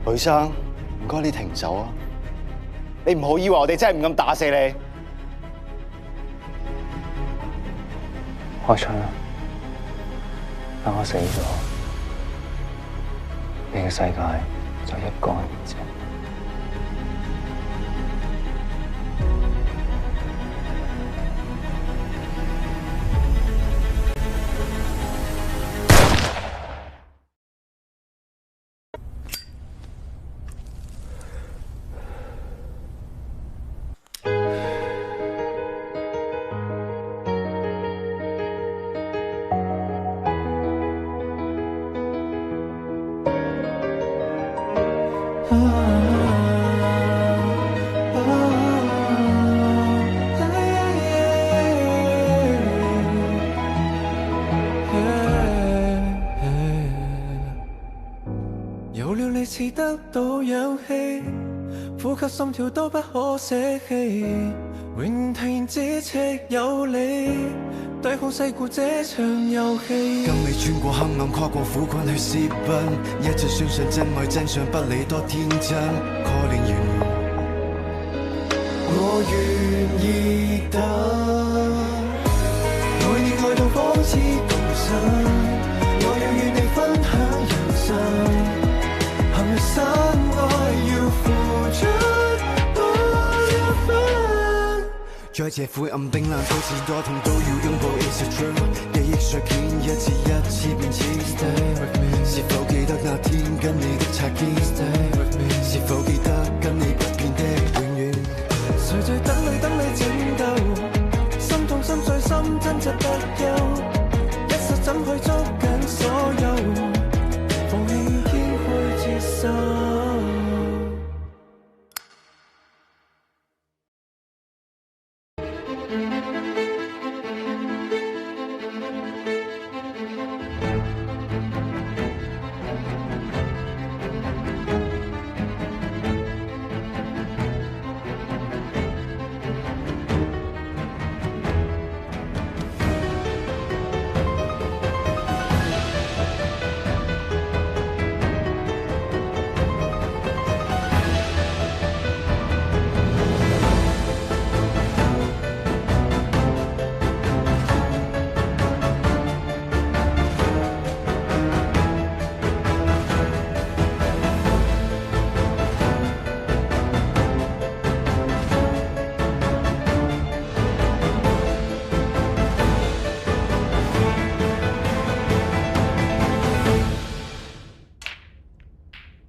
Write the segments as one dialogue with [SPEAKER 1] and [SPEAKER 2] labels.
[SPEAKER 1] 許生，唔該你停手啊！你唔好以為我哋真係唔敢打死你。
[SPEAKER 2] 開槍啦！等我死咗，你嘅世界就一乾二淨。
[SPEAKER 3] 有了你似得到氧氣，呼吸心跳都不可捨棄，永停咫尺有你，抵抗世故這場遊戲。
[SPEAKER 4] 跟你穿過黑暗，跨過苦困去私奔，一直相信真愛真相不理多天真。Calling you， 我願意等，愛你愛到仿似共生，我要與你分享人生。陷入深愛要付出多一分，在這灰暗冰冷都市多痛都要擁抱 It's a truth， 記憶碎片一次一次變遷。Stay with me， 是否記得那天跟你的擦肩 ？Stay with me， 是否記得跟你不變的永遠？誰在等你等你拯救？心痛心碎心掙扎不休，一剎怎去捉緊所有？放棄偏去接受。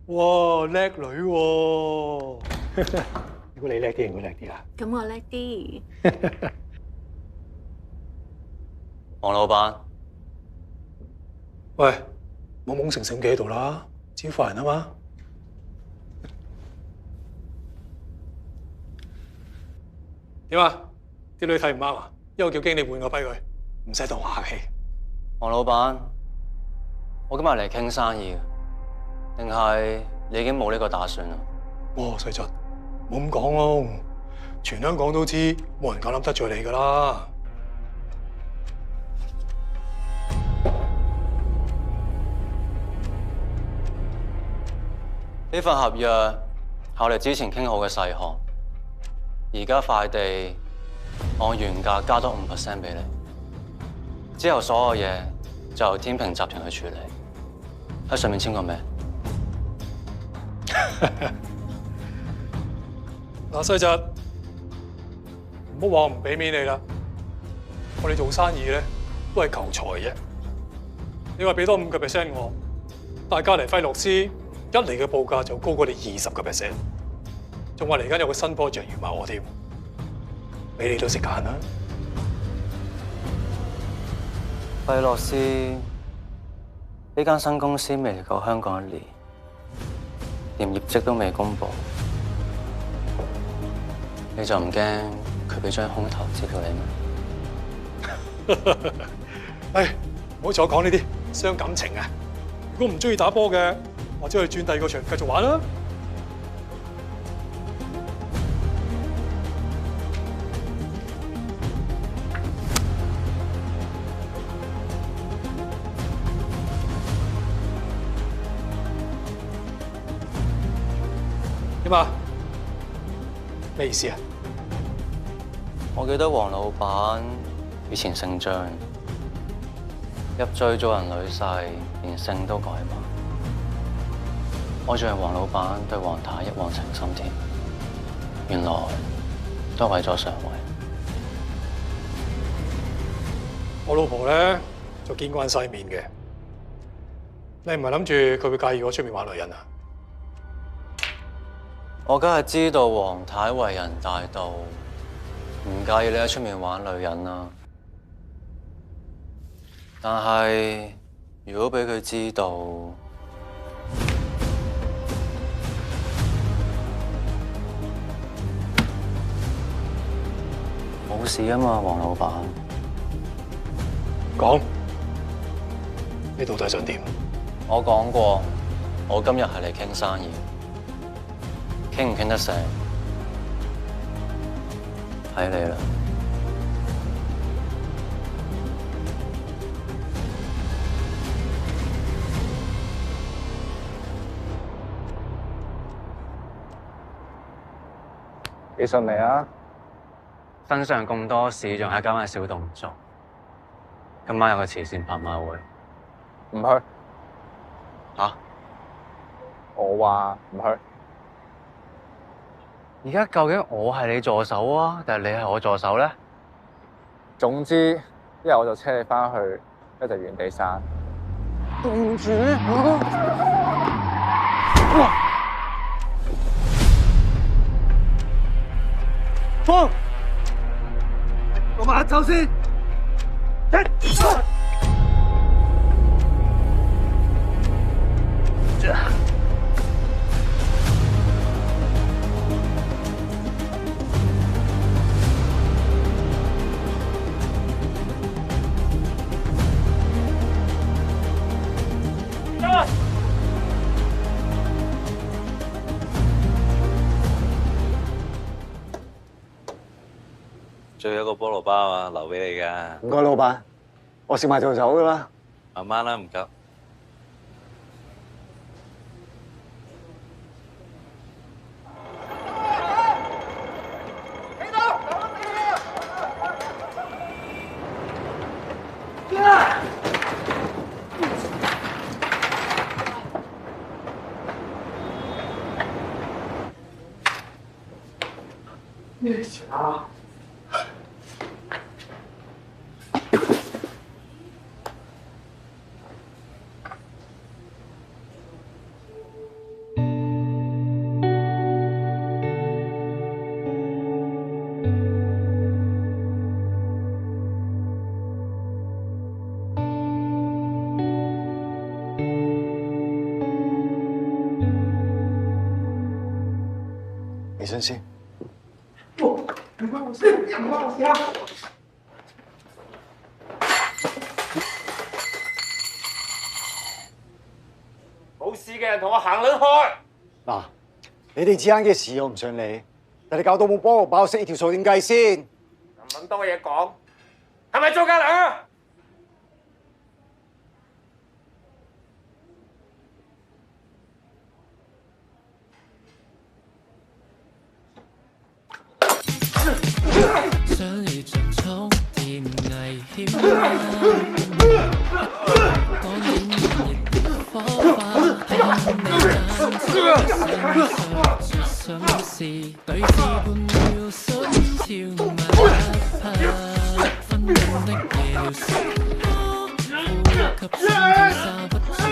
[SPEAKER 5] 哇，叻女喎！如果你叻啲，會叻啲啦。
[SPEAKER 6] 咁我叻啲。
[SPEAKER 2] 黃老闆，
[SPEAKER 5] 喂，懵懵成成企喺度啦，招呼人啊嘛。點啊？啲女睇唔啱啊？一係叫經理換個跛佢，唔使同我客氣。
[SPEAKER 2] 黃老闆，我今日嚟傾生意，定係你已經冇呢個打算啦？
[SPEAKER 5] 哇，細侄，冇咁講咯，全香港都知，冇人夠膽得罪你噶啦。
[SPEAKER 2] 呢份合約係我哋之前傾好嘅細項，而家塊地按原價加多5% 俾你，之後所有嘢就由天平集團去處理。喺上面簽個名。
[SPEAKER 5] 嗱，細侄，唔好話我唔俾面你啦。我哋做生意咧都係求財啫。你話俾多5%我，大家嚟輝樂斯一嚟嘅報價就高過你20%，仲話嚟緊有個新 project 要買我添，俾你都識揀啦。
[SPEAKER 2] 輝樂斯呢間新公司未嚟過香港1年，連業績都未公佈，你就唔驚佢俾張空頭支票你咩？
[SPEAKER 5] 唉，唔好再講呢啲傷感情啊！如果唔中意打波嘅，或者去轉第二個場繼續玩啦。點啊？咩意思啊？
[SPEAKER 2] 我記得黃老闆以前姓張，入贅做人女婿，連姓都改埋。我仲係黃老闆對黃太一往情深添，原來都係為咗上位。
[SPEAKER 5] 我老婆咧就見慣世面嘅，你唔係諗住佢會介意我出面玩女人啊？
[SPEAKER 2] 我梗係知道黃太為人大度，唔介意你喺出面玩女人啦。但係如果俾佢知道，冇事啊嘛，黃老闆。
[SPEAKER 5] 講，你到底想點？
[SPEAKER 2] 我講過，我今日係嚟傾生意，傾唔傾得成，睇你啦。
[SPEAKER 6] 幾順利啊！
[SPEAKER 2] 身上咁多事，仲係加埋小動作。今晚有個慈善拍賣會，
[SPEAKER 6] 唔去。
[SPEAKER 2] 嚇？
[SPEAKER 6] 我話唔去。
[SPEAKER 2] 而家究竟我係你助手啊，定係你係我助手咧？
[SPEAKER 6] 總之，一係我就車你翻去，一就原地散。
[SPEAKER 2] 公主，
[SPEAKER 1] 放！我馬走先。
[SPEAKER 7] 最後一個菠蘿包啊，留俾你㗎。
[SPEAKER 1] 唔該，老闆，我食埋就走噶啦。
[SPEAKER 7] 慢慢啦，唔急。
[SPEAKER 5] 咩事啊？
[SPEAKER 1] 起身先。
[SPEAKER 8] 唔關我事，唔關我事啊！冇事嘅人同我行兩開。
[SPEAKER 1] 嗱，你哋之間嘅事我唔想理，但你搞到冇幫我包識呢條數點計先？
[SPEAKER 8] 咁多嘢講，係咪做架梁啊？
[SPEAKER 3] 想如像觸電危險，講演熱火花，喺你眼睛想試，對視半秒心跳慢一拍，分秒的夜聊什麼？呼吸聲剎不住出去，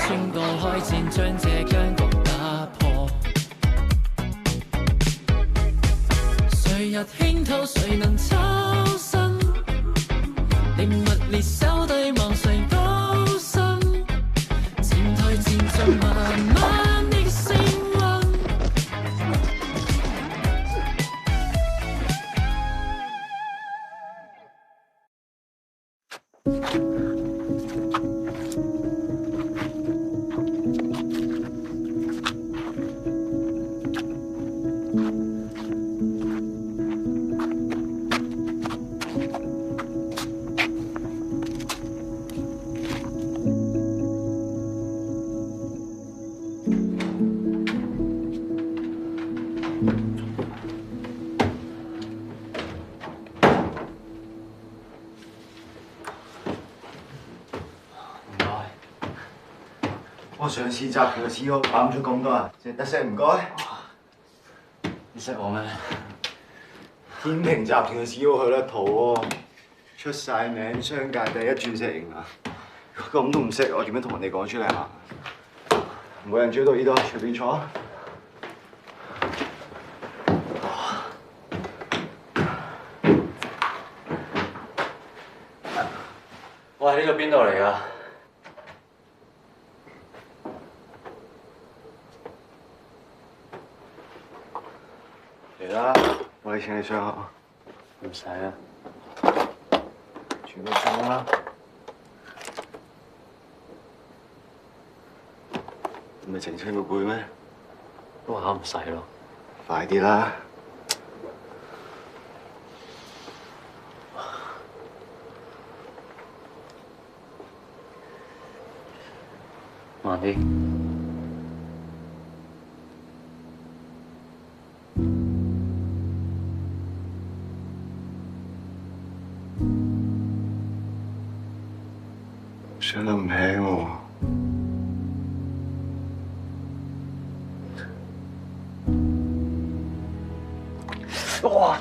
[SPEAKER 3] 宣告開戰，將這僵局打破。誰人輕透，誰能抽身？獵物獵手對望誰高深？漸退漸進，慢慢的升溫。
[SPEAKER 1] 上次集團嘅 CEO 攬咗咁多人，淨係得聲唔該。
[SPEAKER 2] 你識我咩？
[SPEAKER 1] 天平集團嘅 CEO 去得圖喎，出晒名，商界第一鑽石型啊！咁都唔識，我點樣同人哋講出嚟啊？冇人追到呢度，隨便坐。
[SPEAKER 2] 喂，呢度邊度嚟㗎？
[SPEAKER 1] 嚟啦，我哋請你上學。
[SPEAKER 2] 唔使啊，
[SPEAKER 1] 全部上啦。唔係澄清個背咩？
[SPEAKER 2] 都話唔使咯。
[SPEAKER 1] 快啲啦！
[SPEAKER 2] 慢啲。
[SPEAKER 1] 上得唔輕喎。
[SPEAKER 2] 哇！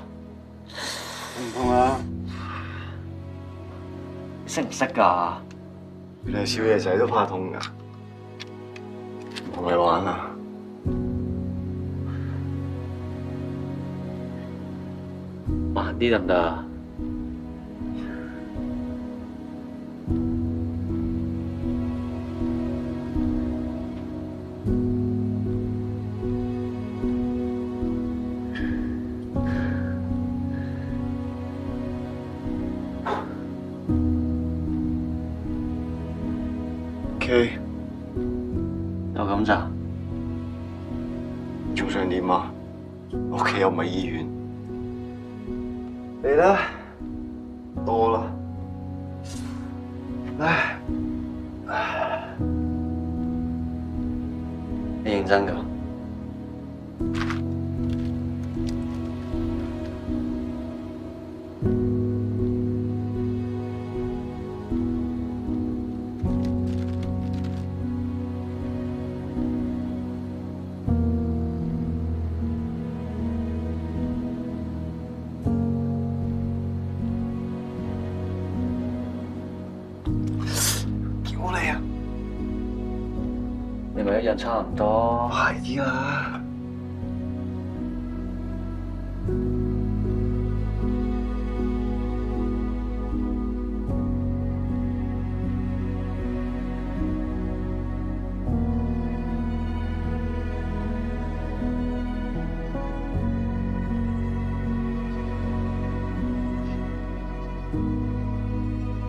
[SPEAKER 1] 痛唔痛啊？
[SPEAKER 2] 識唔識㗎？
[SPEAKER 1] 原來小野仔都怕痛㗎。同你玩啊！
[SPEAKER 2] 慢啲得唔得啊？就咁咋？
[SPEAKER 1] 仲想點啊？屋企又唔係醫院。嚟啦，多啦。
[SPEAKER 2] 你認真㗎？你咪一日差唔多。
[SPEAKER 1] 快啲啦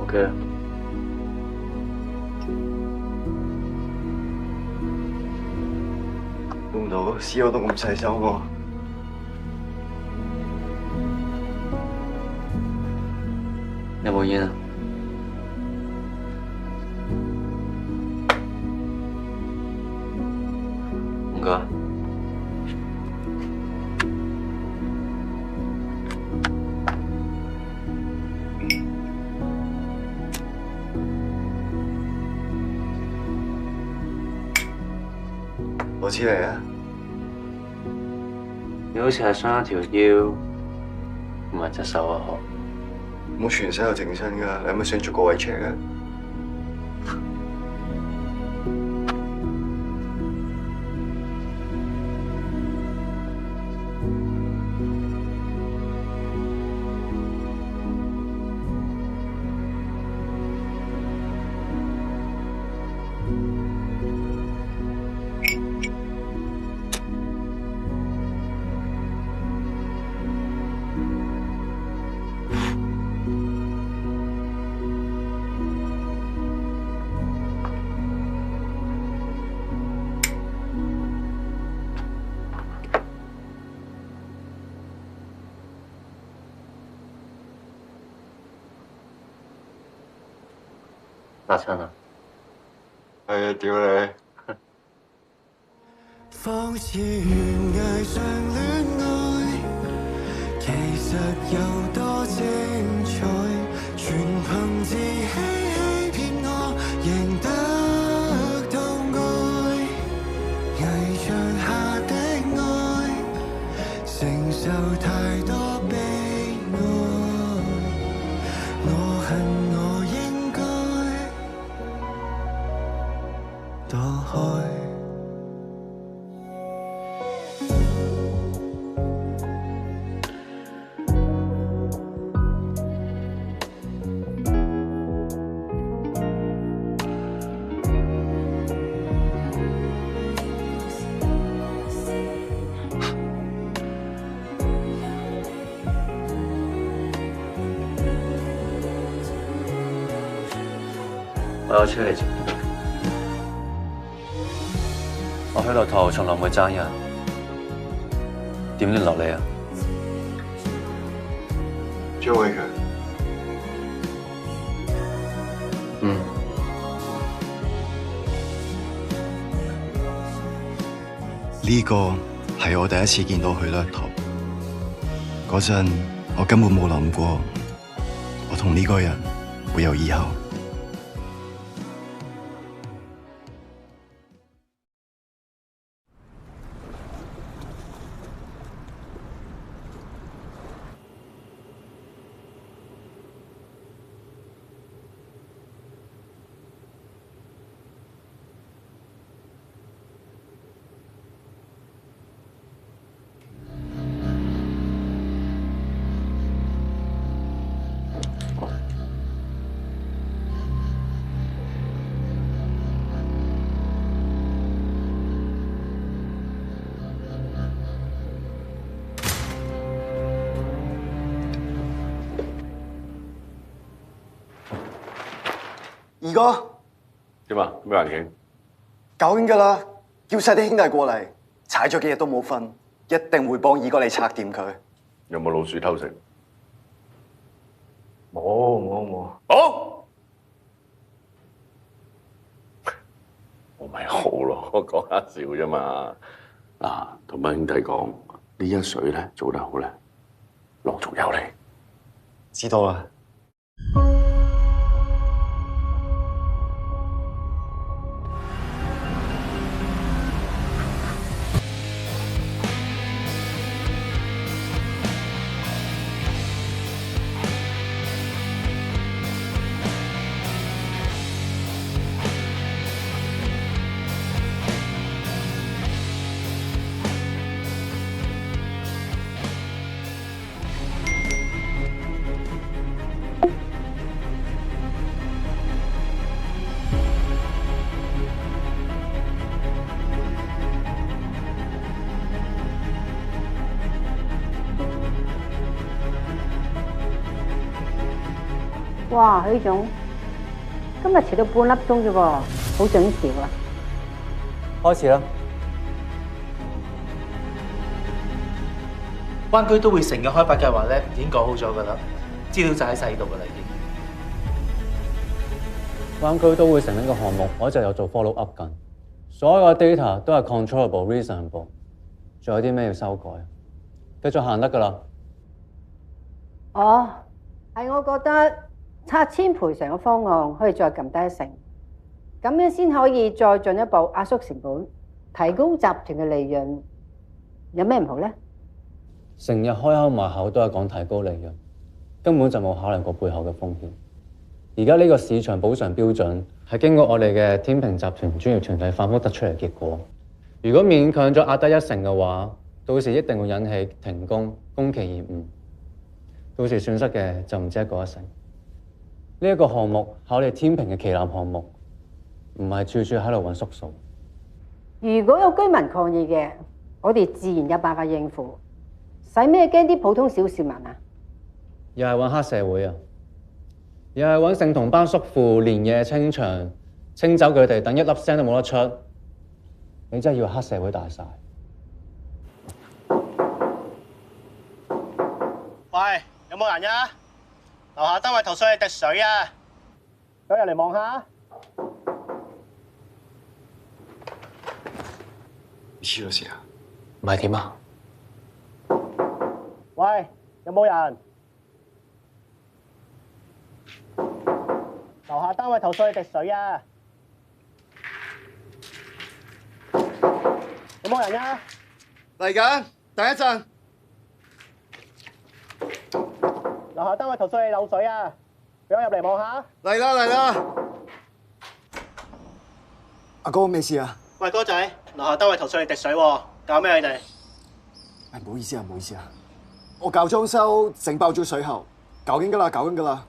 [SPEAKER 1] ！OK。估唔到 CEO 都咁細手喎。
[SPEAKER 2] 你有冇煙啊？唔該。
[SPEAKER 1] 攞支嚟啊！
[SPEAKER 2] 你好似係傷一條腰，唔係隻手啊？
[SPEAKER 1] 唔好全身有整親㗎，你係咪想逐個位 check 啊？
[SPEAKER 2] 打親啊！
[SPEAKER 1] 係啊，屌你！
[SPEAKER 4] 仿似懸崖上戀愛，其實有多精彩，全憑自欺欺騙我，贏得痛愛。受太多悲哀，我恨我應該躲開。
[SPEAKER 2] 我有車嚟接。我喺度頭從來唔會爭人，點聯絡你啊？
[SPEAKER 1] 張偉強。呢個係我第一次見到許略圖，嗰陣我根本冇諗過，我同呢個人會有以後。二哥，
[SPEAKER 9] 點啊？咩環境？
[SPEAKER 1] 搞緊㗎啦，叫晒啲兄弟過嚟，踩咗幾日都冇瞓，一定會幫二哥你拆掂佢。
[SPEAKER 9] 有冇老鼠偷食？
[SPEAKER 1] 冇。
[SPEAKER 9] 好，我咪好咯，我講下笑啫嘛。嗱，同班兄弟講，呢一水咧做得好咧，陸續有嚟。
[SPEAKER 1] 知道啦。
[SPEAKER 10] 哇，許總，今日遲到半粒鐘啫喎，好準時喎。
[SPEAKER 2] 開始啦。
[SPEAKER 11] 灣區都會城嘅開發計劃咧已經講好咗㗎啦，資料就喺晒度㗎啦已經。
[SPEAKER 2] 灣區都會城呢個項目，我一直有做 follow up 緊，所有嘅 data 都係 controllable、reasonable， 仲有啲咩要修改？繼續行得㗎啦。
[SPEAKER 10] 哦，係我覺得拆遷賠償嘅方案可以再撳低一成，咁樣先可以再進一步壓縮成本，提高集團嘅利潤。有咩唔好咧？
[SPEAKER 2] 成日開口埋口都係講提高利潤，根本就冇考慮過背後嘅風險。而家呢個市場補償標準係經過我哋嘅天平集團專業團隊反覆得出嚟嘅結果。如果勉強咗壓低一成嘅話，到時一定會引起停工、工期延誤，到時損失嘅就唔止一個一成。呢一個項目係我哋天平嘅旗艦項目，唔係處處喺度揾縮數。
[SPEAKER 10] 如果有居民抗議嘅，我哋自然有辦法應付。使咩驚啲普通小市民啊？
[SPEAKER 2] 又係揾黑社會啊！又係揾聖同班叔父連夜清場，清走佢哋，等一粒聲都冇得出。你真係要黑社會大晒。
[SPEAKER 12] 喂，有冇人呀？樓下單位投訴你滴水啊！有人嚟望下。
[SPEAKER 1] 你黐咗線啊？
[SPEAKER 2] 唔係點啊？
[SPEAKER 12] 喂，有冇人？樓下單位投訴你滴水啊！有冇人呀？
[SPEAKER 1] 嚟緊，等一陣。
[SPEAKER 12] 樓下單位投訴你漏水啊！俾我入嚟望下。
[SPEAKER 1] 嚟啦嚟啦！阿哥咩事啊？
[SPEAKER 12] 喂，哥仔，樓下單位投訴你滴水喎，搞咩你哋？
[SPEAKER 1] 唔好意思啊，唔好意思啊，我搞裝修整爆咗水喉，搞緊㗎啦，搞緊㗎啦。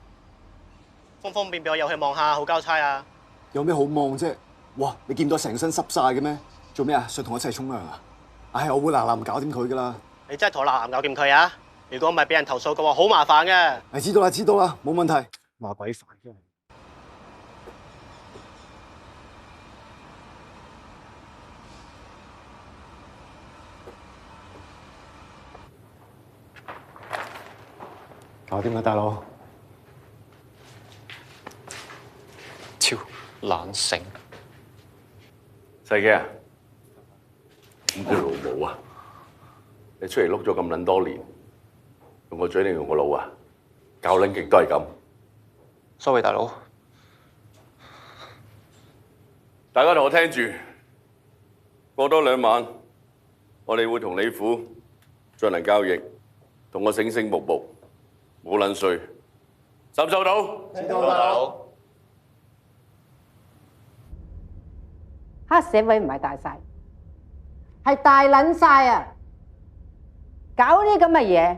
[SPEAKER 12] 方方便便我入去望下，好交差啊！
[SPEAKER 1] 有咩好望啫？哇！你見到成身濕晒嘅咩？做咩啊？想同我一齊沖涼啊？唉，我會嗱嗱搞掂佢㗎啦。
[SPEAKER 12] 你真係同我嗱嗱搞掂佢啊！如果唔係俾人投訴嘅話，好麻煩嘅。
[SPEAKER 1] 係知道啦，知道啦，冇問題。麻鬼煩真係。搞掂啦，大佬。
[SPEAKER 2] 超懶醒。
[SPEAKER 9] 細嘅啊，咁佢老母啊！你出嚟碌咗咁撚多年，用個嘴定用個腦啊？教撚極都係咁。
[SPEAKER 2] Sorry，大佬。
[SPEAKER 9] 大家同我聽住，過多2晚，我哋會同李府進行交易，同我醒醒目目，冇撚衰，收唔收到？
[SPEAKER 12] 知道啦。
[SPEAKER 10] 黑社會唔係大晒，係大撚晒啊！搞呢啲咁嘅嘢，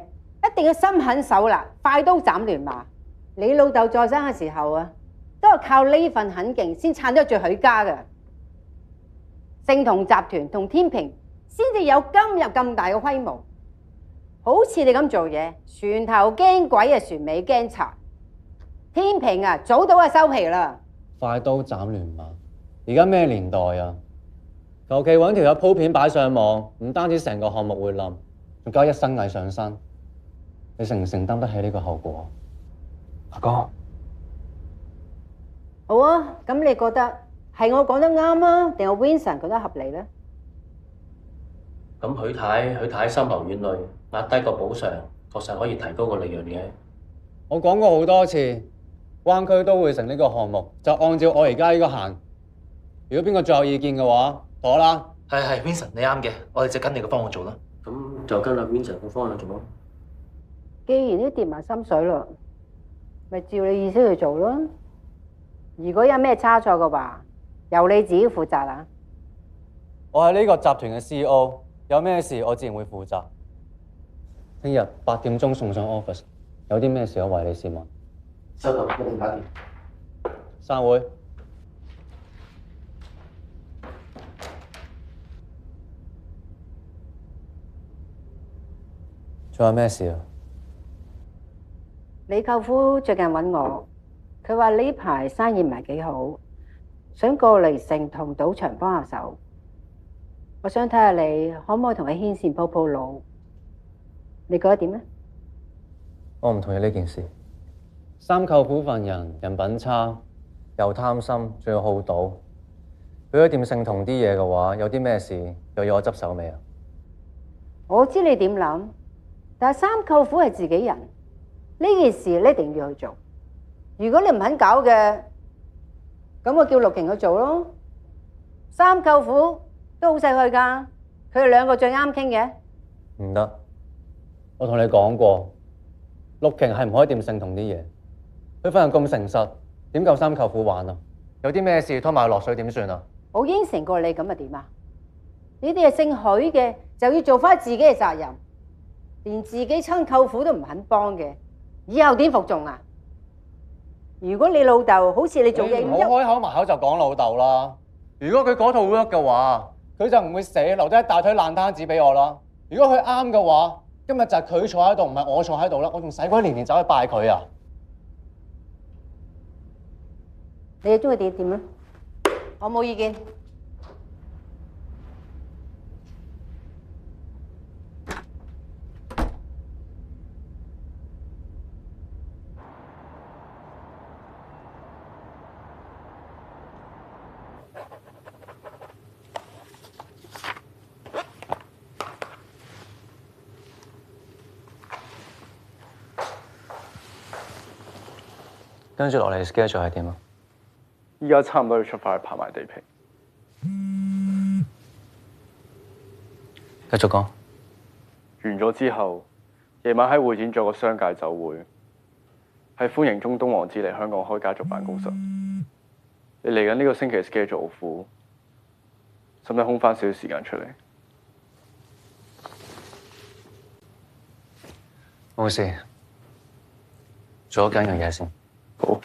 [SPEAKER 10] 一定要心狠手辣，快刀斬亂麻。你老豆在生嘅時候啊，都係靠呢份狠勁先撐得住許家嘅。盛同集團同天平先至有今日咁大嘅規模。好似你咁做嘢，船頭驚鬼啊，船尾驚賊。天平啊，早到啊收皮啦。
[SPEAKER 2] 快刀斬亂麻，而家咩年代啊？求其揾條友鋪片擺上網，唔單止成個項目會冧，仲加一身蟻上身。你承唔承擔得起呢個後果？阿哥，
[SPEAKER 10] 好啊，咁你覺得係我講得啱啊，定係 Vincent 覺得合理咧？
[SPEAKER 11] 咁許太深謀遠慮，壓低個補償，確實可以提高個利潤嘅。
[SPEAKER 2] 我講過好多次，灣區都會城呢個項目就按照我而家呢個行。如果邊個再有意見嘅話，妥啦。
[SPEAKER 11] 係 Vincent， 你啱嘅，我哋就跟你個方案做啦。咁就跟阿 Vincent 個方案做咯。
[SPEAKER 10] 既然都跌埋心水啦，咪照你意思去做咯。如果有咩差錯嘅話，由你自己負責啦。
[SPEAKER 2] 我係呢個集團嘅 CEO， 有咩事我自然會負責。聽日8點鐘送上 office， 有啲咩事我為你先問。
[SPEAKER 11] 收到，一定搞掂。
[SPEAKER 2] 散會。仲有咩事啊？
[SPEAKER 10] 你舅父最近揾我，佢話呢排生意唔係幾好，想過嚟城同賭場幫下手。我想睇下你可唔可以同佢牽線鋪鋪路，你覺得點呢？
[SPEAKER 2] 我唔同意呢件事。三舅父份人品差，又貪心，仲要好賭。佢咗掂聖同啲嘢嘅話，有啲咩事又要我執手尾啊？
[SPEAKER 10] 我知你點諗。但係三舅父係自己人，呢件事你一定要去做。如果你唔肯搞嘅，咁我叫陸瓊去做咯。三舅父都好細去㗎，佢哋2個最啱傾嘅。
[SPEAKER 2] 唔得，我同你講過，陸瓊係唔可以掂聖同啲嘢。佢份人咁誠實，點夠三舅父玩啊？有啲咩事拖埋落水點算啊？
[SPEAKER 10] 我應承過你，咁咪點啊？你哋係姓許嘅，就要做翻自己嘅責任。連自己親舅父都唔肯幫嘅，以後點服眾啊？如果你老豆好似你做嘢咁，
[SPEAKER 2] 唔好開口埋口就講老豆啦。如果佢嗰套 work 嘅話，佢就唔會死，留低一大堆爛攤子俾我啦。如果佢啱嘅話，今日就係佢坐喺度，唔係我坐喺度啦。我仲使鬼年年走去拜佢啊？
[SPEAKER 10] 你哋中意點啊？我冇意見。
[SPEAKER 2] 跟住落嚟 schedule 係點啊？
[SPEAKER 6] 依家差唔多要出發去拍埋地皮。
[SPEAKER 2] 繼續講。
[SPEAKER 6] 完咗之後，夜晚喺會展做個商界酒會，係歡迎中東王子嚟香港開家族辦公室。你嚟緊呢個星期 schedule 好苦，使唔使空翻少少時間出嚟？
[SPEAKER 2] 冇事，做咗緊嘅嘢先。
[SPEAKER 6] 好。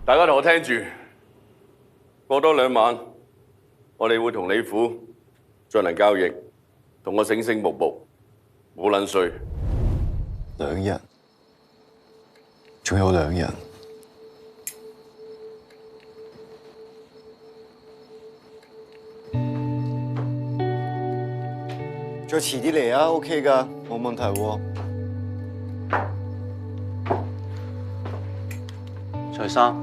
[SPEAKER 9] 大家同我聽住，過多2晚，我哋會同李府進行交易，同我醒醒目目，冇撚衰。
[SPEAKER 1] 2日，仲有2日。再遲啲嚟啊 ，OK 㗎，冇問題喎。
[SPEAKER 2] 除衫。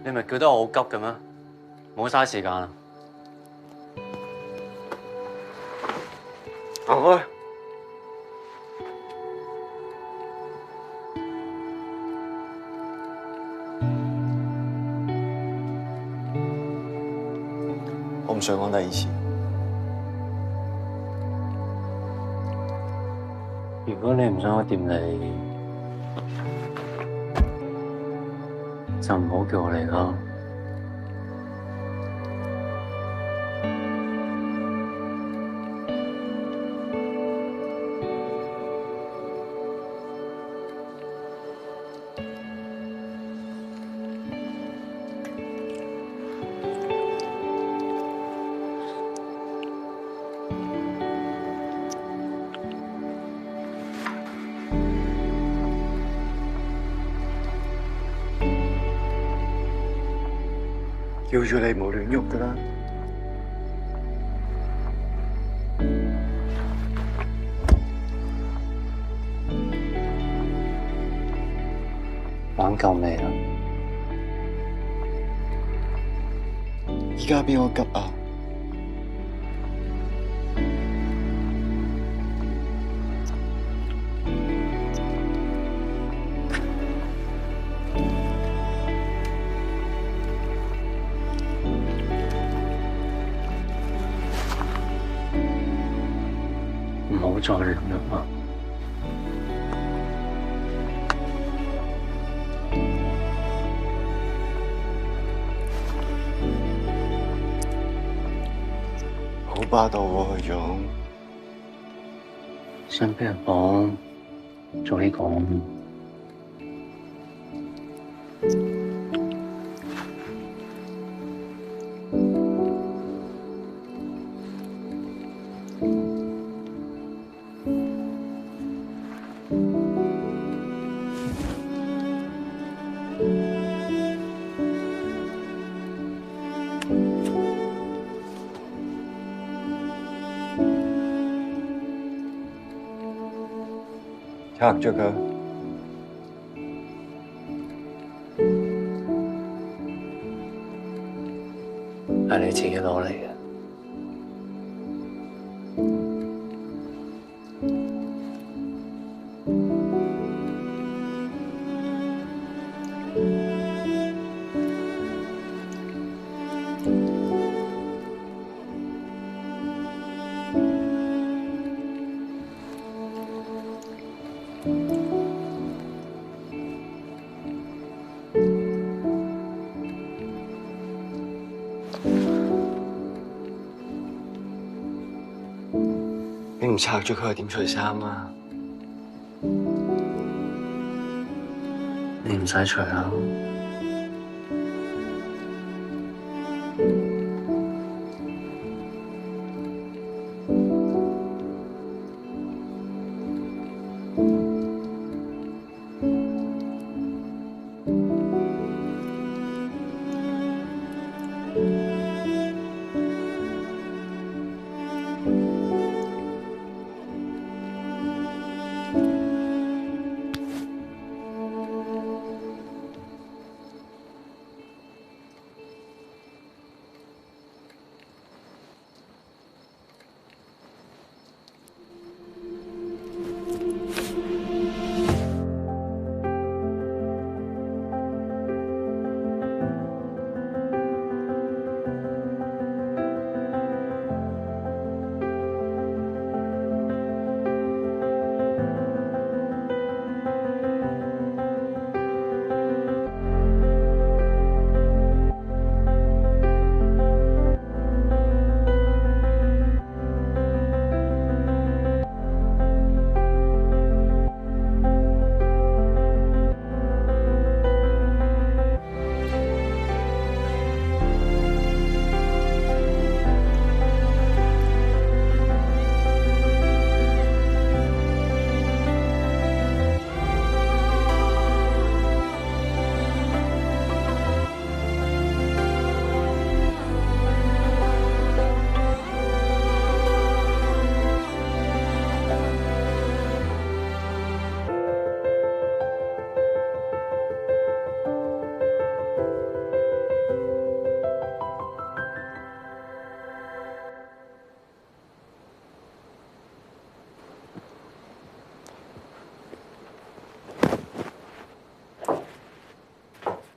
[SPEAKER 2] 你咪叫得我好急嘅咩？冇嘥時間啦。
[SPEAKER 1] 行開。我唔想講第2次。
[SPEAKER 2] 如果你唔想我掂你，就唔好叫我嚟啦。
[SPEAKER 1] 叫住你冇亂喐㗎啦。
[SPEAKER 2] 玩夠未啦？
[SPEAKER 1] 而家邊個急啊？
[SPEAKER 2] 唔好再亂喐啦！
[SPEAKER 1] 好霸道喎，許總。
[SPEAKER 2] 想俾人講，早啲講。
[SPEAKER 1] 拆咗佢。
[SPEAKER 2] 係你自己攞嚟嘅。
[SPEAKER 1] 你唔拆咗佢，點除衫啊？
[SPEAKER 2] 你唔使除啦。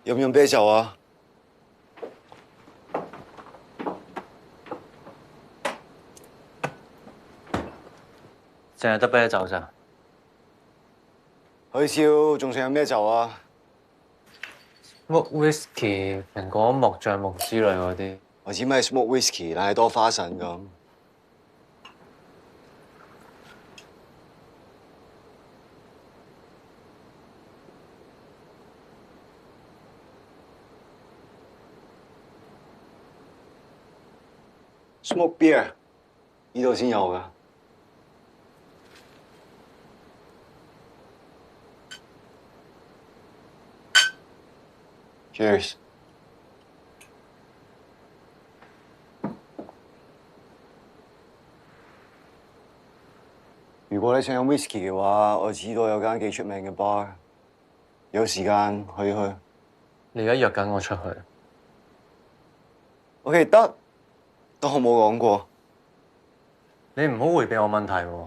[SPEAKER 1] 飲唔飲啤酒啊？
[SPEAKER 2] 淨係得啤酒咋？
[SPEAKER 1] 許少仲想飲咩酒啊？
[SPEAKER 2] Smoke whisky、蘋果木、橡木之類嗰啲。
[SPEAKER 1] 我知咩係 smoke whisky，但係多花神咁。smoke beer 呢度先有㗎。Cheers。如果你想飲 whisky 嘅話，我知道有間幾出名嘅 bar， 有時間可以去。
[SPEAKER 2] 你而家約緊我出去
[SPEAKER 1] ？OK 得，當我冇講過。
[SPEAKER 2] 你唔好迴避我問題喎。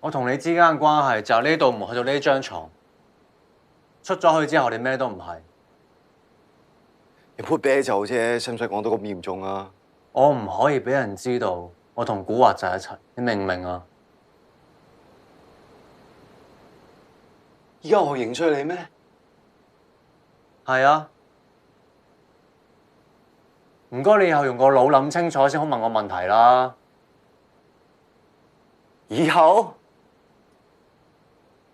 [SPEAKER 2] 我同你之間嘅關係就呢道門去到呢張床，出咗去之後你咩都唔係。
[SPEAKER 1] 你杯啤酒啫，使唔使講到咁嚴重啊？
[SPEAKER 2] 我唔可以俾人知道我同古惑仔一齊，你明唔明啊？
[SPEAKER 1] 依家我認出你咩？
[SPEAKER 2] 係啊。唔該，你以後用個腦諗清楚先好問我問題啦。
[SPEAKER 1] 以後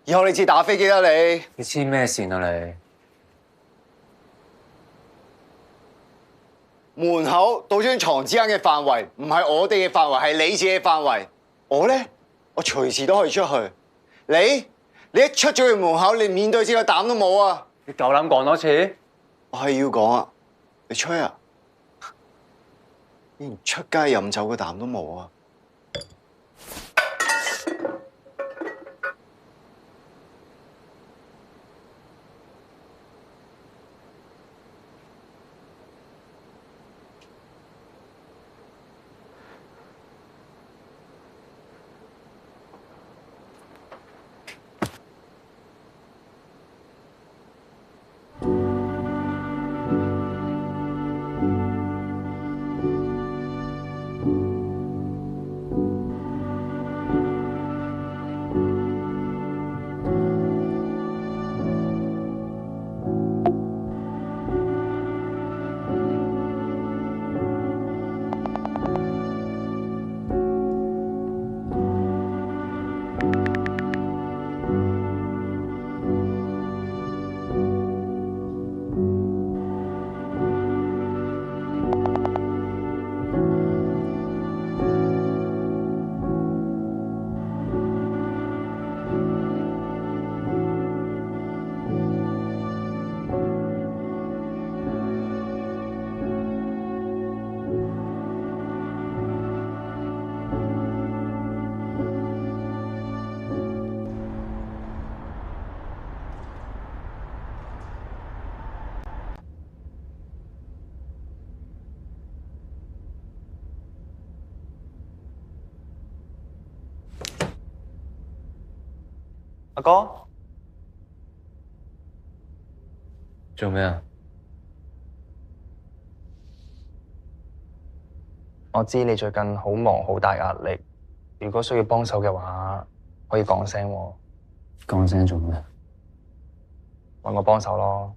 [SPEAKER 1] 你自己打飛機啦你。
[SPEAKER 2] 你黐咩線啊你？
[SPEAKER 1] 門口到張床之間嘅範圍唔係我哋嘅範圍，係你自己嘅範圍。我咧，我隨時都可以出去。你一出咗去門口，你面對自己個膽都冇啊！
[SPEAKER 2] 你夠膽講多次？
[SPEAKER 1] 我係要講啊！你吹啊！你連出街飲酒嘅膽都冇啊！
[SPEAKER 2] 阿哥，做咩啊？
[SPEAKER 13] 我知你最近好忙，好大壓力。如果需要幫手嘅話，可以講聲喎。
[SPEAKER 2] 講聲做咩？
[SPEAKER 13] 揾我幫手咯。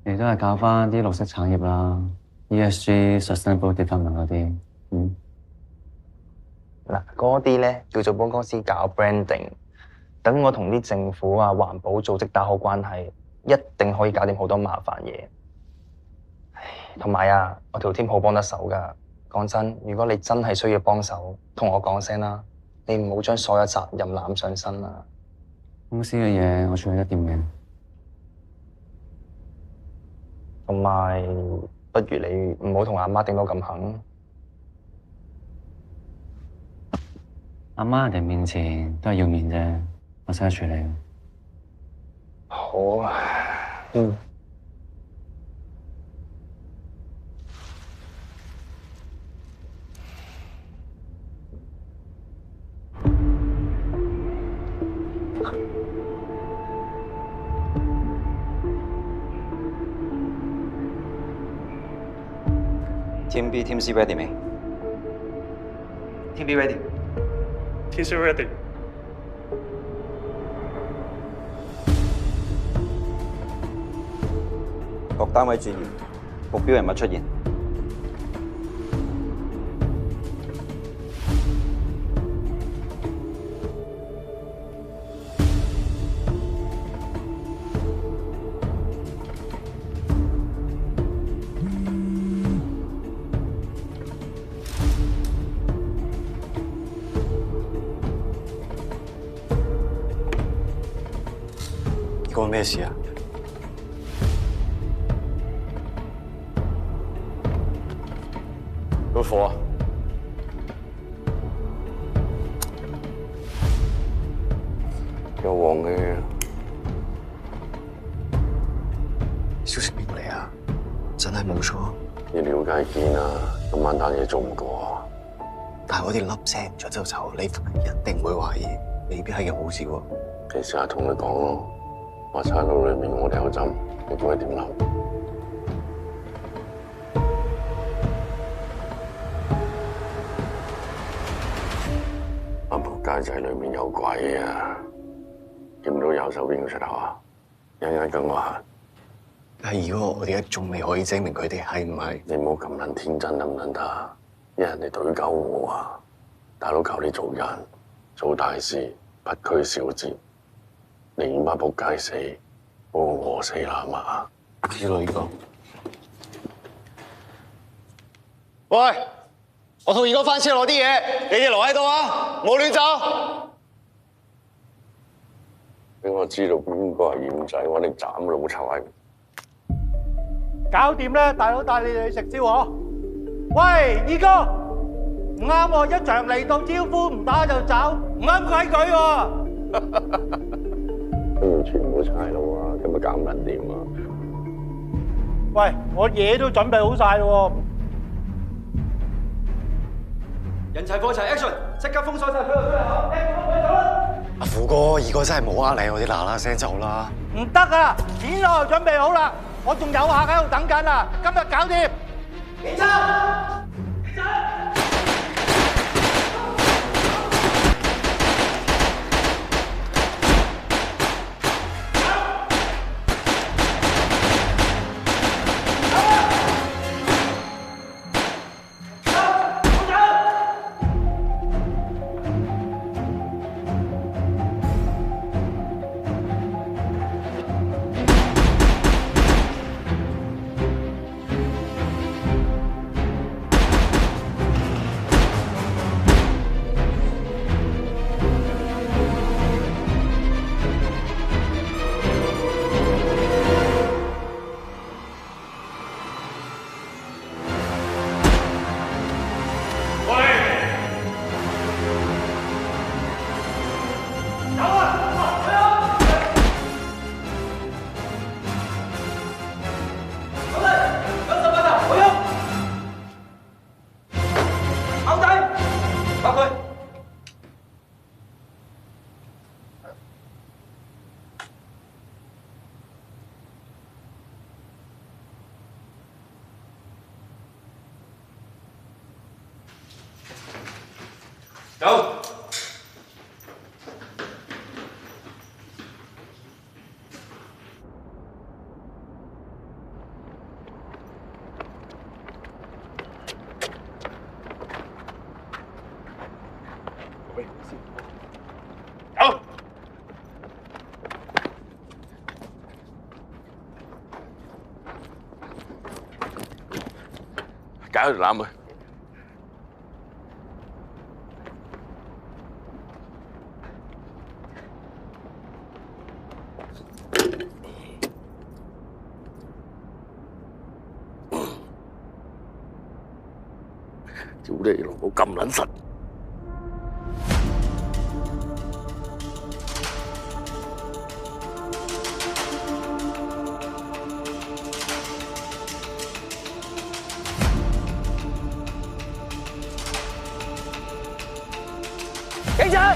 [SPEAKER 2] 你都係搞翻啲綠色產業啦 ，ESG、Sustainable Development 嗰啲，
[SPEAKER 13] 嗱，嗰啲咧叫做幫公司搞 branding。等我同啲政府啊、環保組織打好關係，一定可以搞掂好多麻煩嘢。同埋啊，我條 team 好幫得手㗎。講真，如果你真係需要幫手，同我講聲啦。你唔好將所有責任攬上身啊。
[SPEAKER 2] 公司嘅嘢我處理得掂嘅。
[SPEAKER 13] 同埋，不如你唔好同阿媽頂到咁狠。
[SPEAKER 2] 阿媽人哋面前都係要面啫，我識得處理。
[SPEAKER 13] 好啊，嗯。
[SPEAKER 14] Team B、Team C ready 未
[SPEAKER 13] ？Team B ready。Team
[SPEAKER 5] C ready。
[SPEAKER 14] 各單位注意，目標人物出現。
[SPEAKER 1] 關咩事啊？
[SPEAKER 9] 有火啊！有黃嘅
[SPEAKER 1] 消息邊個嚟啊？真係冇錯。
[SPEAKER 9] 你了解見啊，今晚單嘢做唔過啊！
[SPEAKER 1] 但係我哋粒聲唔出就走，你份人一定會懷疑，未必係件好事喎。
[SPEAKER 9] 你試下同佢講咯，話差佬裏面我哋有針，你估佢點諗？阿仆街仔裏面有鬼啊！見唔到右手邊嘅出口啊？一陣跟我行。
[SPEAKER 1] 但係如果我哋而家仲未可以證明佢哋係唔係，
[SPEAKER 9] 你唔好咁撚天真得唔得？一人哋對鳩我啊！大佬求你做人，做大事不拘小節。你媽仆街死，我餓死啦嘛！
[SPEAKER 1] 知道呢個。
[SPEAKER 12] 喂，我同二哥翻車攞啲嘢，你哋留喺度啊，冇亂走。
[SPEAKER 9] 俾我知道邊個係鹽仔，我哋斬老臭閪！
[SPEAKER 12] 搞掂啦，大佬帶你哋去食蕉喎。喂，二哥，唔啱喎，一場嚟到招呼唔打就走，唔啱規矩喎。
[SPEAKER 9] 跟住全部差佬啊，今日搞唔撚掂啊！
[SPEAKER 12] 喂，我嘢都準備好晒咯喎。
[SPEAKER 3] 人齊貨齊 action， 即刻封鎖晒所有出入口。走啦！
[SPEAKER 1] 阿虎哥，二哥真係冇呃你，我哋嗱嗱聲走啦。
[SPEAKER 12] 唔得啊，錢我就準備好啦，我仲有客喺度等緊啊，今日搞掂。警察！警察！
[SPEAKER 9] 走！走！解開條攬佢。屌你老母咁撚實！
[SPEAKER 12] 警察！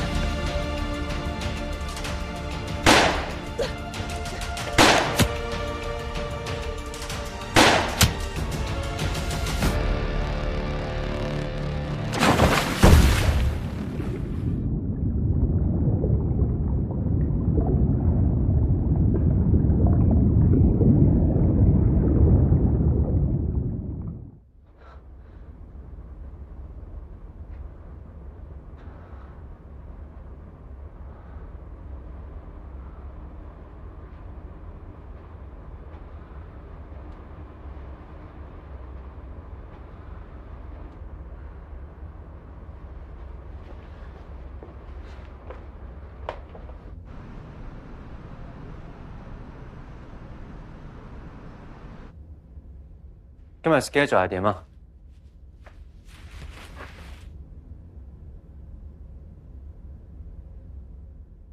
[SPEAKER 2] 今日 schedule 係點啊？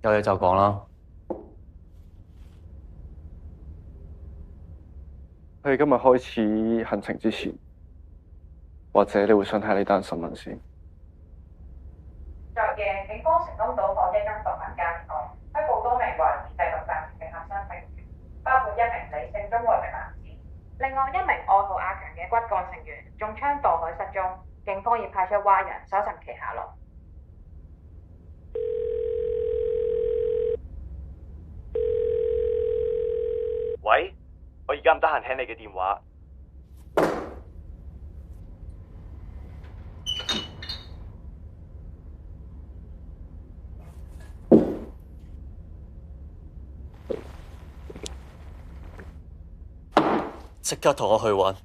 [SPEAKER 2] 有嘢就講啦。
[SPEAKER 6] 我哋今日開始行程之前，或者你會想睇下呢單新聞先。
[SPEAKER 15] 昨夜，警方成功搗破一宗毒品交易案，拘捕多名懷疑製毒集團嘅核心成員，包括一名理性中和嘅男子，另外一名愛好阿強嘅骨幹成員中槍墮海失蹤，警方已派出蛙人搜尋其下落。
[SPEAKER 16] 喂，我而家唔得閒聽你嘅電話。
[SPEAKER 2] 即刻同我去揾。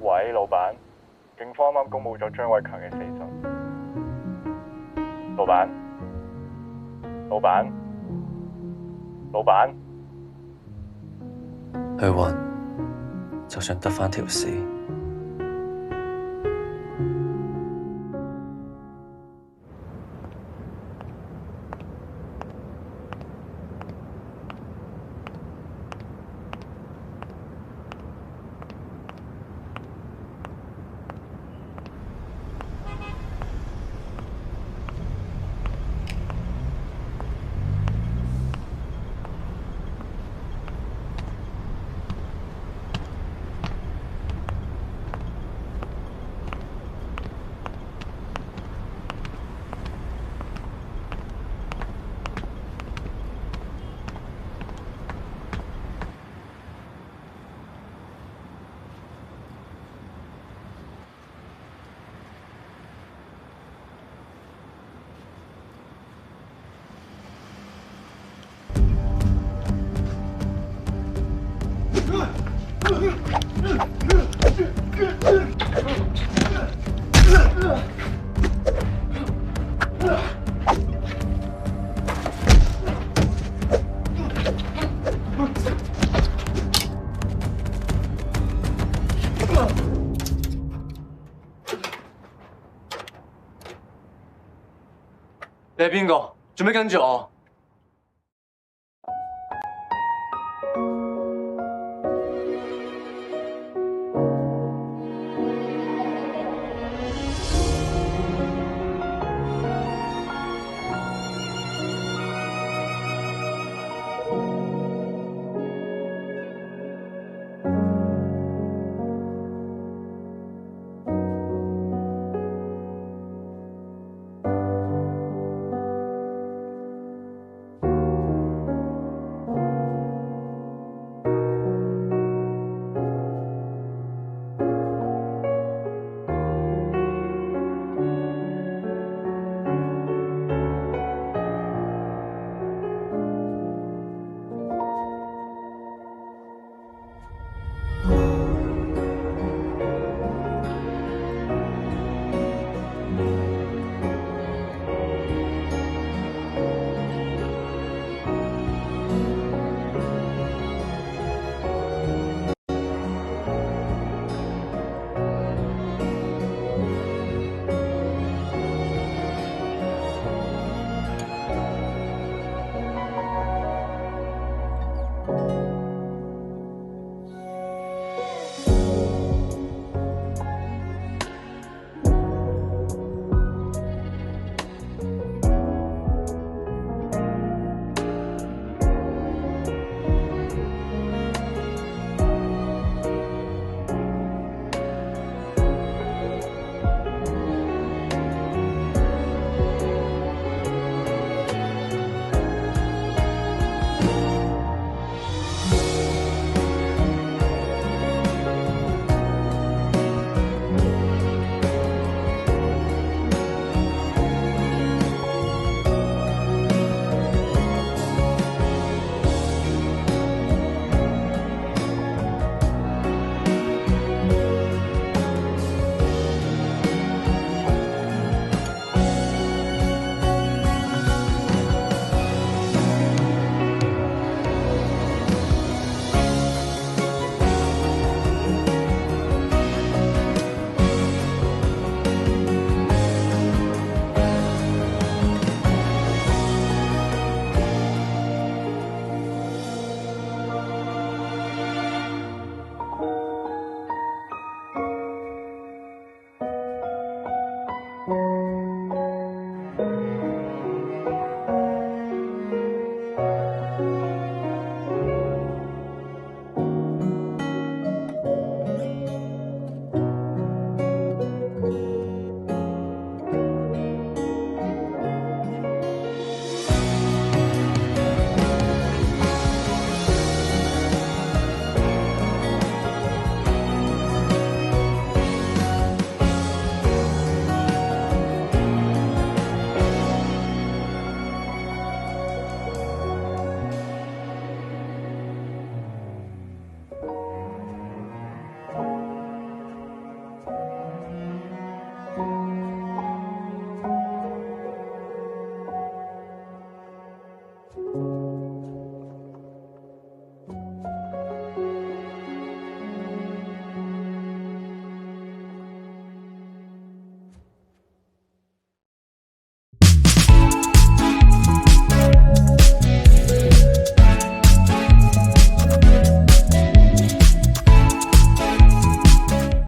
[SPEAKER 6] 喂，老闆，警方啱啱公佈咗張偉強嘅死訊。老闆，老闆，老闆，
[SPEAKER 2] 去揾，就算得返條屍。你係邊個？做咩跟住我？
[SPEAKER 10] Thank you.